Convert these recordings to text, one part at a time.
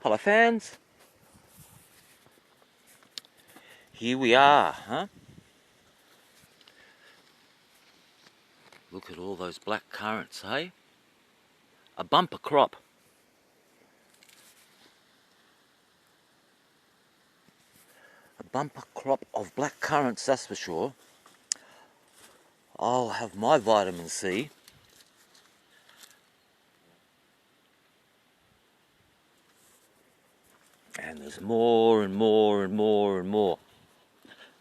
Hello fans, here we are, huh? Look at all those black currants, hey? A bumper crop. A bumper crop of black currants, that's for sure. I'll have my vitamin C. And there's more and more and more and more.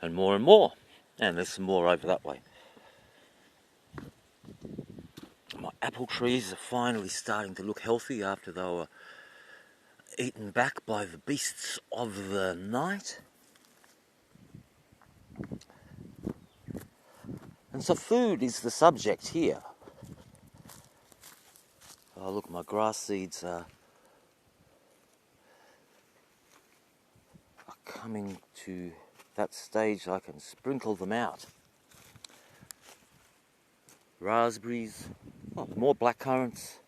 And more and more. And there's some more over that way. My apple trees are finally starting to look healthy after they were eaten back by the beasts of the night. And so food is the subject here. Oh look, my grass seeds are coming to that stage I can sprinkle them out. Raspberries, oh, more black currants,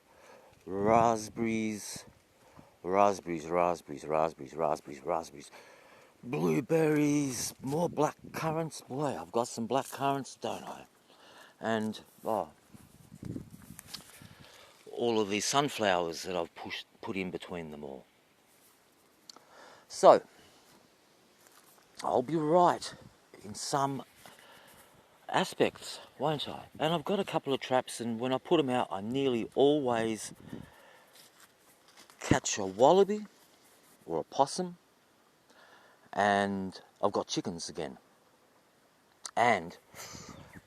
raspberries, blueberries, more black currants. Boy, I've got some black currants, don't I? And all of these sunflowers that I've put in between them all. So, I'll be right in some aspects, won't I? And I've got a couple of traps, and when I put them out, I nearly always catch a wallaby or a possum, and I've got chickens again. And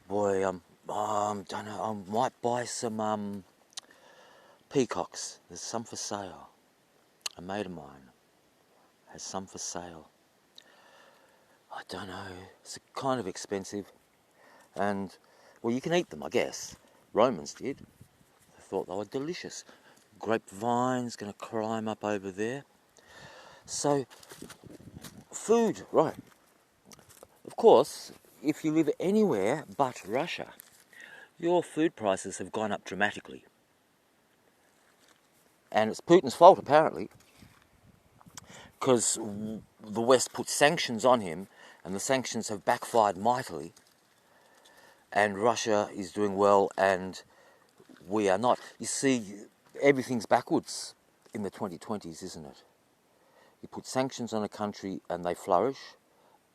boy, don't know, I might buy some peacocks. There's some for sale. A mate of mine has some for sale. I don't know, it's kind of expensive. And, well, you can eat them, I guess. Romans did. They thought they were delicious. Grapevine's going to climb up over there. So, food, right. Of course, if you live anywhere but Russia, your food prices have gone up dramatically. And it's Putin's fault, apparently, because the West put sanctions on him, and the sanctions have backfired mightily. And Russia is doing well, and we are not. You see, everything's backwards in the 2020s, isn't it? You put sanctions on a country and they flourish,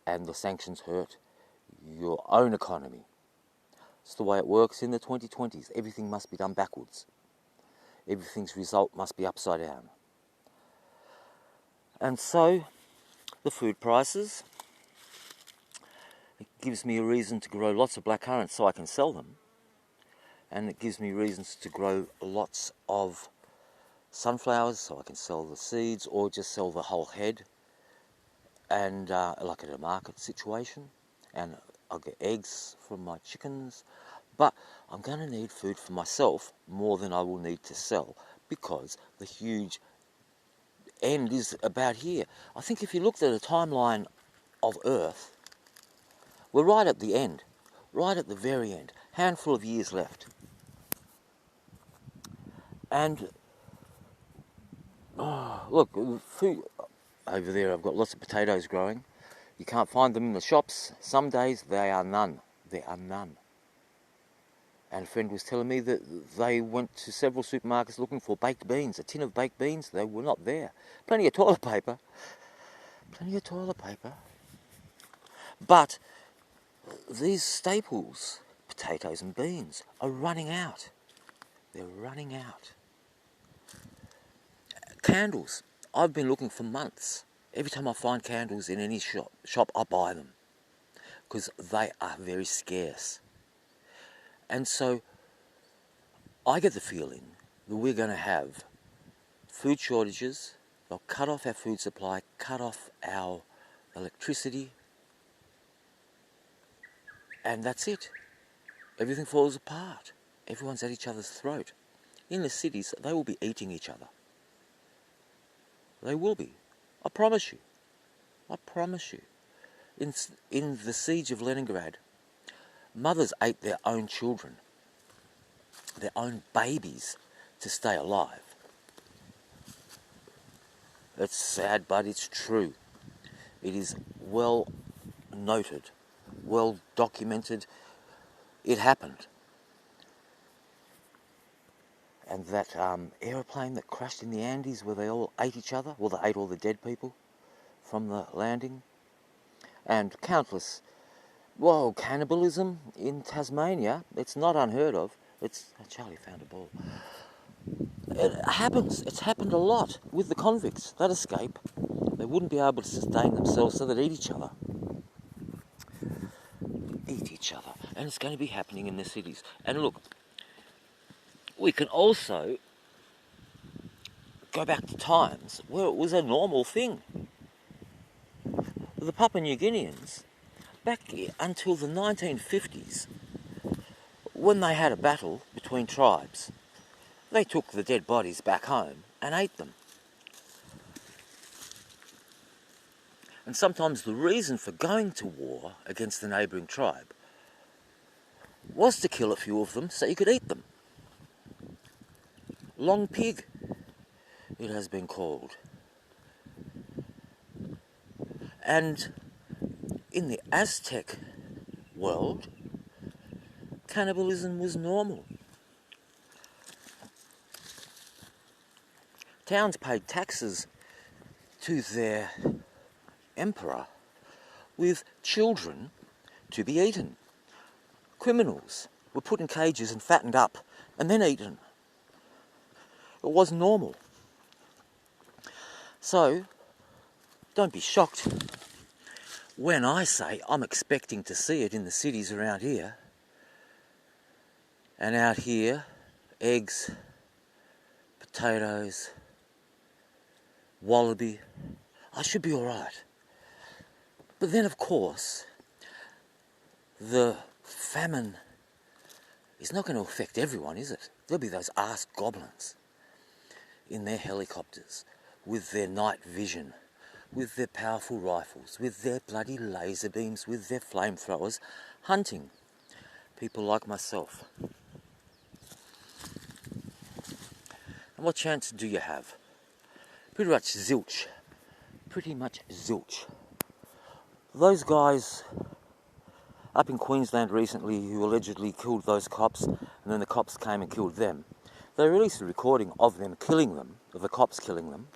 and the sanctions hurt your own economy. It's the way it works in the 2020s. Everything must be done backwards. Everything's result must be upside down. And so, the food prices, it gives me a reason to grow lots of black currants so I can sell them. And it gives me reasons to grow lots of sunflowers so I can sell the seeds or just sell the whole head, and like at a market situation. And I'll get eggs from my chickens. But I'm going to need food for myself more than I will need to sell, because the huge end is about here. I think if you looked at a timeline of Earth, we're right at the end, right at the very end, handful of years left. And look, food over there, I've got lots of potatoes growing. You can't find them in the shops. Some days they are none. There are none. And a friend was telling me that they went to several supermarkets looking for baked beans, a tin of baked beans. They were not there. Plenty of toilet paper. But these staples, potatoes and beans, are running out. They're running out. Candles. I've been looking for months. Every time I find candles in any shop, I buy them, because they are very scarce. And so I get the feeling that we're going to have food shortages. They'll cut off our food supply, cut off our electricity, and that's it. Everything falls apart. Everyone's at each other's throat. In the cities, they will be eating each other. They will be. I promise you. I promise you. In the siege of Leningrad, mothers ate their own children, their own babies, to stay alive. It's sad, but it's true. It is well noted, well documented. It happened. And that aeroplane that crashed in the Andes where they all ate each other, well, they ate all the dead people from the landing, and countless, well, cannibalism in Tasmania, it's not unheard of. Charlie found a ball. It happens. It's happened a lot with the convicts that escape. They wouldn't be able to sustain themselves, so they'd eat each other. Eat each other. And it's going to be happening in the cities. And look, we can also go back to times where it was a normal thing. The Papua New Guineans, back until the 1950s, when they had a battle between tribes, they took the dead bodies back home and ate them. And sometimes the reason for going to war against the neighbouring tribe was to kill a few of them so you could eat them. Long pig, it has been called. And in the Aztec world, cannibalism was normal. Towns paid taxes to their emperor with children to be eaten. Criminals were put in cages and fattened up and then eaten. It was normal. So, don't be shocked when I say I'm expecting to see it in the cities around here. And out here, eggs, potatoes, wallaby, I should be alright. But then, of course, the famine is not going to affect everyone, is it? There'll be those arse goblins in their helicopters, with their night vision, with their powerful rifles, with their bloody laser beams, with their flamethrowers, hunting people like myself. And what chance do you have? Pretty much zilch. Pretty much zilch. Those guys up in Queensland recently who allegedly killed those cops, and then the cops came and killed them, they released a recording of them killing them, of the cops killing them,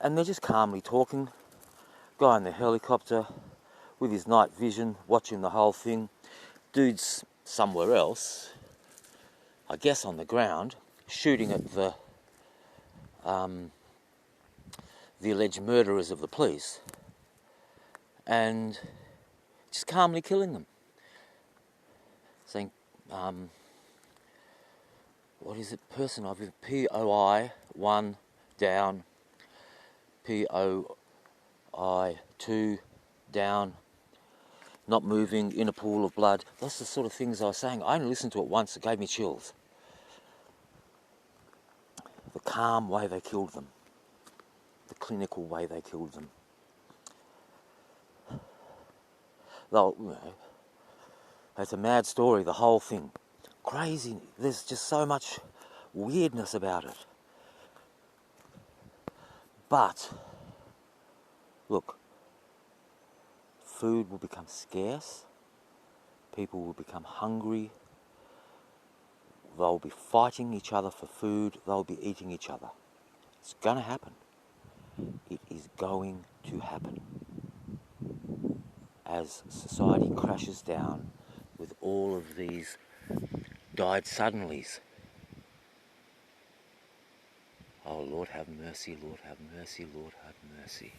and they're just calmly talking. Guy in the helicopter with his night vision, watching the whole thing. Dude's somewhere else, I guess on the ground, shooting at the alleged murderers of the police, and just calmly killing them. Saying, what is it? Person of POI 1 down, POI 2 down, not moving in a pool of blood. That's the sort of things I was saying. I only listened to it once, it gave me chills. The calm way they killed them. The clinical way they killed them. Though, you know, it's a mad story, the whole thing. Crazy. There's just so much weirdness about it. But, look, food will become scarce. People will become hungry. They'll be fighting each other for food. They'll be eating each other. It's going to happen. It is going to happen. As society crashes down with all of these died suddenlies. Oh, Lord have mercy, Lord have mercy, Lord have mercy.